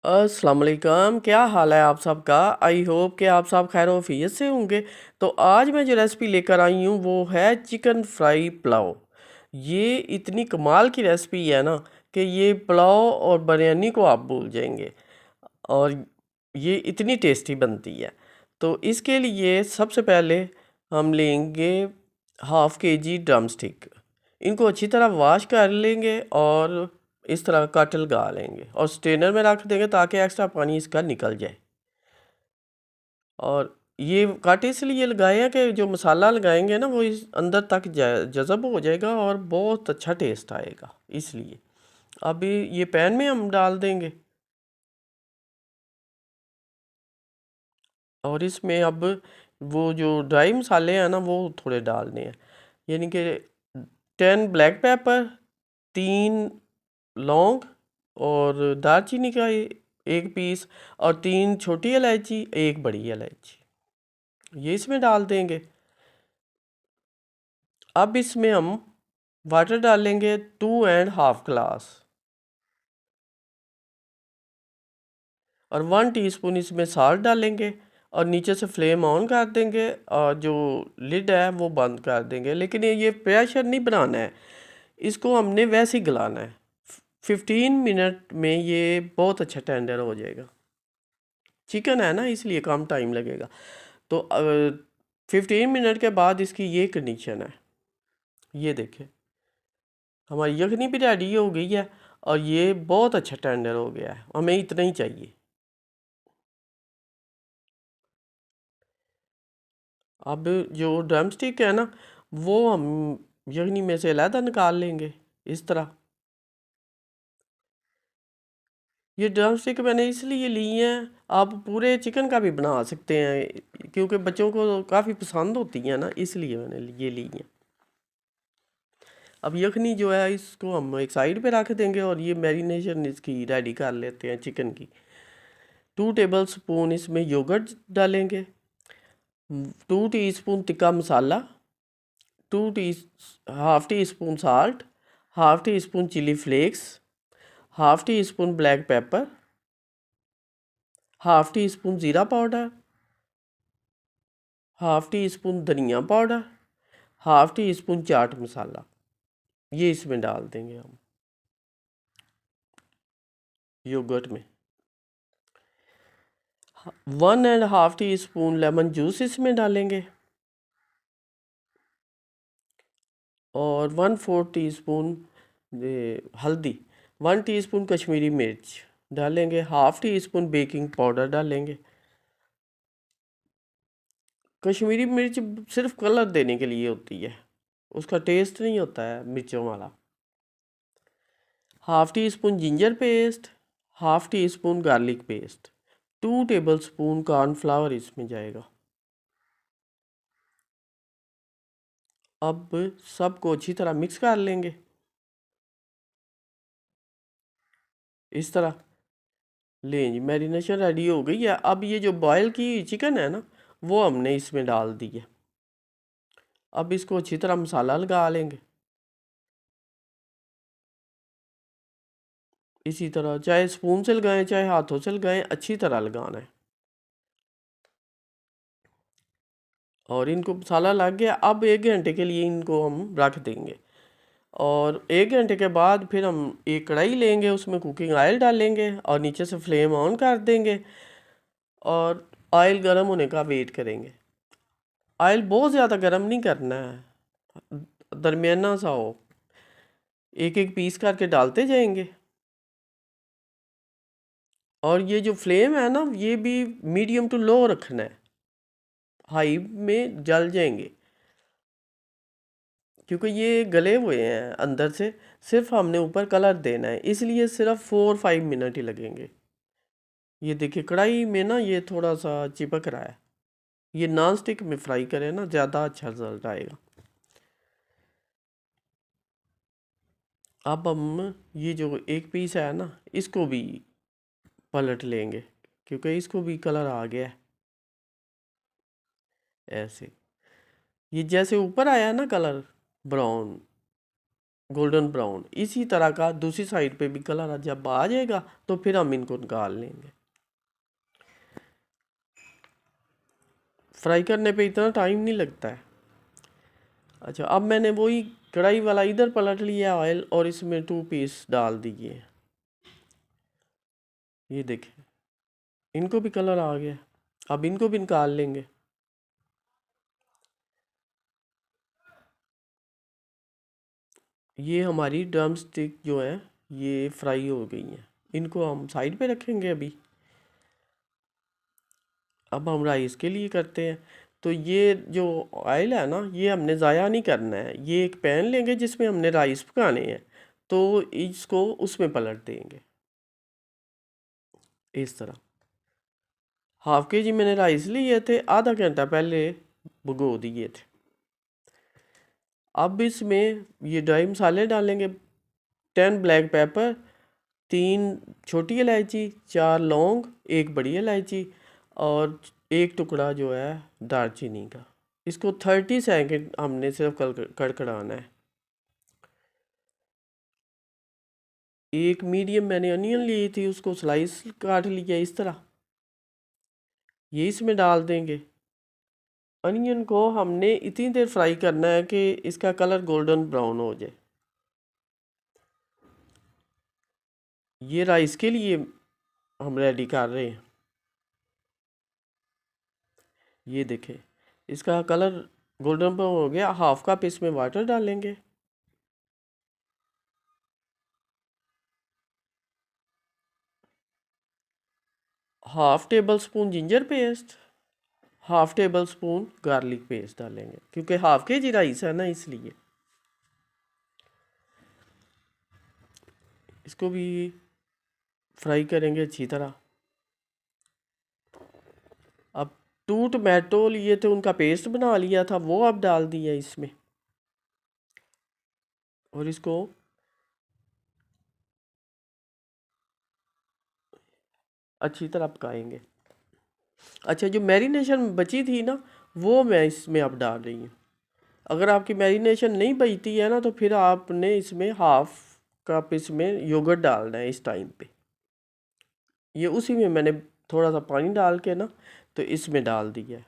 अस्सलाम वालेकुम, क्या हाल है आप सबका। आई होप कि आप सब खैर वफियत से होंगे। तो आज मैं जो रेसिपी लेकर आई हूँ वो है चिकन फ्राई पुलाव। ये इतनी कमाल की रेसिपी है ना कि ये पुलाव और बिरयानी को आप भूल जाएंगे। और ये इतनी टेस्टी बनती है। तो इसके लिए सबसे पहले हम लेंगे हाफ़ के जी ड्रम स्टिक। इनको अच्छी तरह वॉश कर लेंगे और इस तरह कट लगा लेंगे और स्ट्रेनर में रख देंगे ताकि एक्स्ट्रा पानी इसका निकल जाए। और ये कट इसलिए लगाए हैं कि जो मसाला लगाएंगे ना वो इस अंदर तक जज़ब हो जाएगा और बहुत अच्छा टेस्ट आएगा इसलिए। अभी ये पैन में हम डाल देंगे और इसमें अब वो जो ड्राई मसाले हैं ना वो थोड़े डालने हैं। यानी कि 10 ब्लैक पेपर, 3 लौंग और दालचीनी का एक पीस और 3 छोटी इलायची, एक बड़ी इलायची, ये इसमें डाल देंगे। अब इसमें हम वाटर डालेंगे 2.5 ग्लास और 1 टीस्पून इसमें साल्ट डालेंगे और नीचे से फ्लेम ऑन कर देंगे और जो लिड है वो बंद कर देंगे। लेकिन ये प्रेशर नहीं बनाना है, इसको हमने वैसे ही गलाना है। 15 मिनट में ये बहुत अच्छा टेंडर हो जाएगा। चिकन है ना इसलिए कम टाइम लगेगा। तो 15 मिनट के बाद इसकी ये कंडीशन है, ये देखें हमारी यखनी भी रेडी हो गई है और ये बहुत अच्छा टेंडर हो गया है, हमें इतना ही चाहिए। अब जो ड्रम स्टिक है ना वो हम यखनी में से अलहदा निकाल लेंगे इस तरह। ये ड्रम स्टिक मैंने इसलिए ली हैं, आप पूरे चिकन का भी बना सकते हैं क्योंकि बच्चों को काफ़ी पसंद होती है ना, इसलिए मैंने ये ली हैं। अब यखनी जो है इसको हम एक साइड पे रख देंगे और ये मैरिनेशन इसकी रेडी कर लेते हैं चिकन की। 2 टेबल स्पून इसमें योगर्ट डालेंगे, 2 teaspoon tikka masala, two tea half teaspoon salt, half teaspoon chilli flakes, half teaspoon black pepper, half teaspoon ज़ीरा पाउडर, हाफ टी स्पून धनिया powder, half teaspoon chaat masala, ये इसमें डाल देंगे हम yogurt में। 1.5 टीस्पून लेमन जूस इसमें डालेंगे और 1/4 टीस्पून हल्दी, 1 टीस्पून कश्मीरी मिर्च डालेंगे, half tea spoon baking powder डालेंगे। कश्मीरी मिर्च सिर्फ कलर देने के लिए होती है, उसका टेस्ट नहीं होता है मिर्चों वाला। Half tea spoon ginger paste, half tea spoon garlic paste, 2 table spoon cornflour इसमें जाएगा। अब सबको अच्छी तरह मिक्स कर लेंगे इस तरह। लें जी, मैरिनेशन रेडी हो गई है। अब ये जो बॉयल की चिकन है ना वो हमने इसमें डाल दी है। अब इसको अच्छी तरह मसाला लगा लेंगे इसी तरह, चाहे स्पून से लगाएं चाहे हाथों से लगाएं, अच्छी तरह लगाना है। और इनको मसाला लग गया, अब 1 घंटे के लिए इनको हम रख देंगे। और 1 घंटे के बाद फिर हम एक कढ़ाई लेंगे, उसमें कुकिंग ऑयल डालेंगे और नीचे से फ्लेम ऑन कर देंगे और ऑयल गर्म होने का वेट करेंगे। ऑयल बहुत ज़्यादा गर्म नहीं करना है, दरमियाना सा हो, एक एक पीस करके डालते जाएंगे। और ये जो फ्लेम है ना ये भी मीडियम टू लो रखना है, हाई में जल जाएंगे क्योंकि ये गले हुए हैं अंदर से। सिर्फ हमने ऊपर कलर देना है इसलिए सिर्फ 4-5 मिनट ही लगेंगे। ये देखिए कढ़ाई में ना ये थोड़ा सा चिपक रहा है, ये नॉन स्टिक में फ्राई करें ना ज़्यादा अच्छा रिजल्ट आएगा। अब हम ये जो एक पीस है ना इसको भी पलट लेंगे क्योंकि इसको भी कलर आ गया है ऐसे। ये जैसे ऊपर आया है ना कलर ब्राउन, गोल्डन ब्राउन। इसी तरह का दूसरी साइड पे भी कलर जब आ जाएगा तो फिर हम इनको निकाल लेंगे। फ्राई करने पे इतना टाइम नहीं लगता है। अच्छा, अब मैंने वही कढ़ाई वाला इधर पलट लिया ऑयल और इसमें 2 पीस डाल दिए। ये देखें, इनको भी कलर आ गया। अब इनको भी निकाल लेंगे। ये हमारी ड्रम स्टिक जो है ये फ्राई हो गई हैं। इनको हम साइड पे रखेंगे अभी। अब हम राइस के लिए करते हैं। तो ये जो ऑयल है ना, ये हमने ज़ाया नहीं करना है। ये एक पैन लेंगे जिसमें हमने राइस पकाने हैं, तो इसको उसमें पलट देंगे इस तरह। ½ kg मैंने राइस लिए थे, आधा घंटा पहले भिगो दिए थे। अब इसमें ये ड्राई मसाले डालेंगे। 10 ब्लैक पेपर, 3 छोटी इलायची, 4 लौंग, 1 बड़ी इलायची और 1 टुकड़ा जो है दालचीनी का। इसको 30 सेकंड हमने सिर्फ कड़कड़ाना है। एक मीडियम मैंने अनियन ली थी, उसको स्लाइस काट लिया इस तरह। ये इसमें डाल देंगे। अनियन को हमने इतनी देर फ्राई करना है कि इसका कलर गोल्डन ब्राउन हो जाए। ये राइस के लिए हम रेडी कर रहे हैं। ये देखें, इसका कलर गोल्डन ब्राउन हो गया। ½ कप इसमें वाटर डालेंगे। ½ table spoon ginger paste, ½ table spoon garlic paste डालेंगे, क्योंकि ½ kg राइस है ना, इसलिए। इसको भी फ्राई करेंगे अच्छी तरह। अब 2 टमाटो लिए थे, उनका पेस्ट बना लिया था, वो अब डाल दिया इसमें और इसको अच्छी तरह पकाएंगे। अच्छा, जो मैरिनेशन बची थी ना, वो मैं इसमें अब डाल रही हूँ। अगर आपकी मैरिनेशन नहीं बचती है ना, तो फिर आपने इसमें ½ कप इसमें योगर्ट डालना है इस टाइम पे। ये उसी में मैंने थोड़ा सा पानी डाल के ना, तो इसमें डाल दिया है।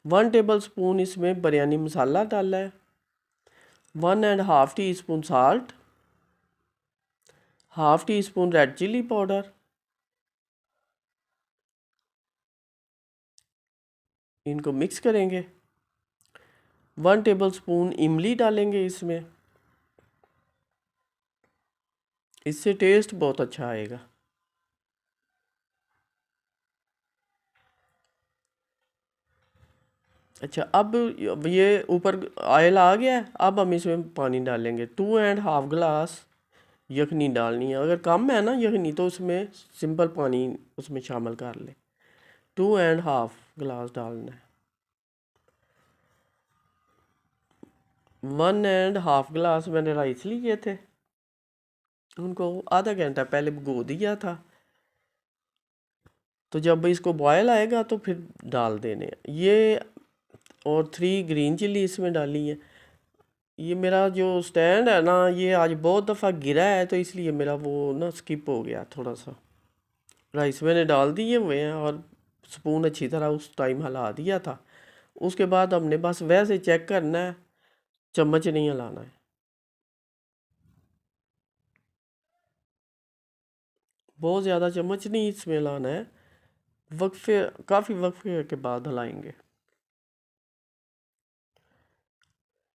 1 टेबल स्पून इसमें बिरयानी मसाला डाला है। 1½ teaspoon salt, ½ teaspoon red chilli powder. इनको मिक्स करेंगे। 1 टेबल स्पून इमली डालेंगे इसमें, इससे टेस्ट बहुत अच्छा आएगा। अच्छा, अब ये ऊपर ऑयल आ गया है। अब हम इसमें पानी डालेंगे। 2½ ग्लास यखनी डालनी है। अगर कम है ना यखनी, तो उसमें सिंपल पानी उसमें शामिल कर ले। 2½ ग्लास डालना है। 1½ ग्लास मैंने राइस लिए थे, उनको आधा घंटा पहले भिगो दिया था। तो जब इसको बॉयल आएगा तो फिर डाल देने ये। और 3 ग्रीन चिल्ली इसमें डाली है। ये मेरा जो स्टैंड है ना, ये आज बहुत दफ़ा गिरा है, तो इसलिए मेरा वो ना स्किप हो गया थोड़ा सा। राइस मैंने डाल दिए हुए हैं और स्पून अच्छी तरह उस टाइम हिला दिया था। उसके बाद हमने बस वैसे चेक करना है, चम्मच नहीं हिलाना है। बहुत ज़्यादा चम्मच नहीं इसमें हिलाना है, वक्फे काफ़ी वक्फे के बाद हिलाएंगे।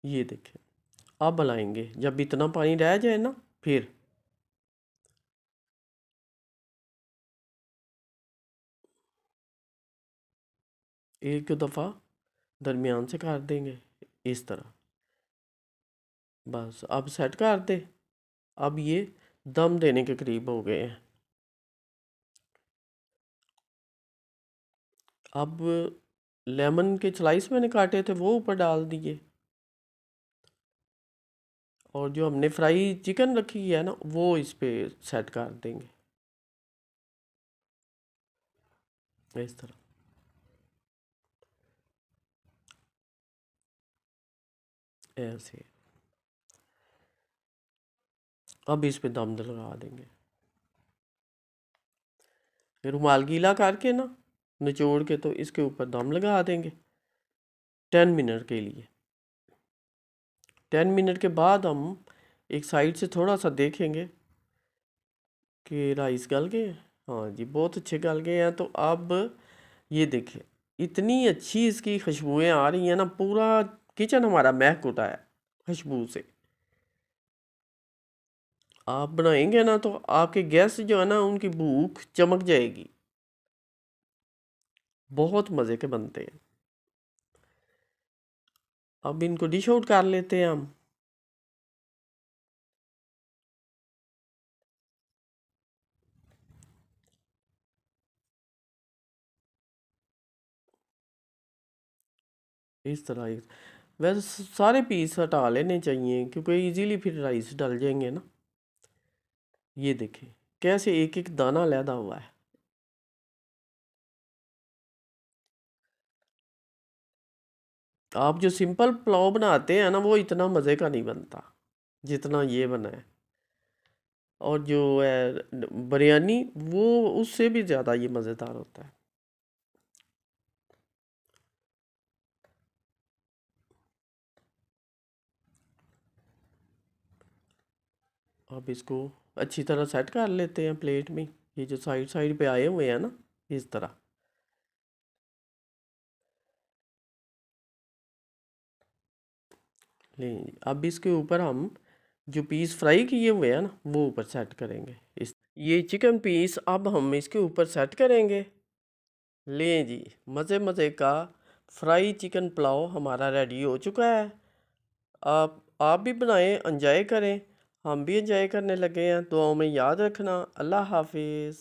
ये देखें, अब हिलाएंगे जब इतना पानी रह जाए ना, फिर एक दफ़ा दरमियान से कर देंगे इस तरह। बस अब सेट कर दे। अब ये दम देने के करीब हो गए हैं। अब लेमन के स्लाइस मैंने काटे थे वो ऊपर डाल दिए, और जो हमने फ्राई चिकन रखी है ना, वो इस पे सेट कर देंगे इस तरह। ऐसे अब इस पे दम लगा देंगे। रुमाल गीला करके ना निचोड़ के तो इसके ऊपर दम लगा देंगे 10 मिनट के लिए। 10 मिनट के बाद हम एक साइड से थोड़ा सा देखेंगे कि राइस गल गए हैं। हाँ जी, बहुत अच्छे गल गए हैं। तो अब ये देखिए इतनी अच्छी इसकी खुशबुएं आ रही हैं ना, पूरा किचन हमारा महक उठा है खुशबू से। आप बनाएंगे ना तो आपके गेस्ट जो है ना उनकी भूख चमक जाएगी। बहुत मज़े के बनते हैं। अब इनको डिश आउट कर लेते हैं हम। इस तरह वैसे सारे पीस हटा लेने चाहिए क्योंकि इजीली फिर राइस डल जाएंगे ना। ये देखें कैसे एक एक दाना लैदा हुआ है। आप जो सिंपल पुलाव बनाते हैं ना वो इतना मज़े का नहीं बनता जितना ये बना है। और जो है बिरयानी वो उससे भी ज़्यादा ये मज़ेदार होता है। अब इसको अच्छी तरह सेट कर लेते हैं प्लेट में। ये जो साइड साइड पे आए हुए हैं ना इस तरह। लें अब इसके ऊपर हम जो पीस फ्राई किए हुए हैं ना वो ऊपर सेट करेंगे। इस ये चिकन पीस अब हम इसके ऊपर सेट करेंगे। लें जी, मज़े मज़े का फ्राई चिकन पुलाव हमारा रेडी हो चुका है। आप भी बनाएं, एंजॉय करें। हम भी एंजॉय करने लगे हैं। दुआओं में याद रखना। अल्लाह हाफिज़।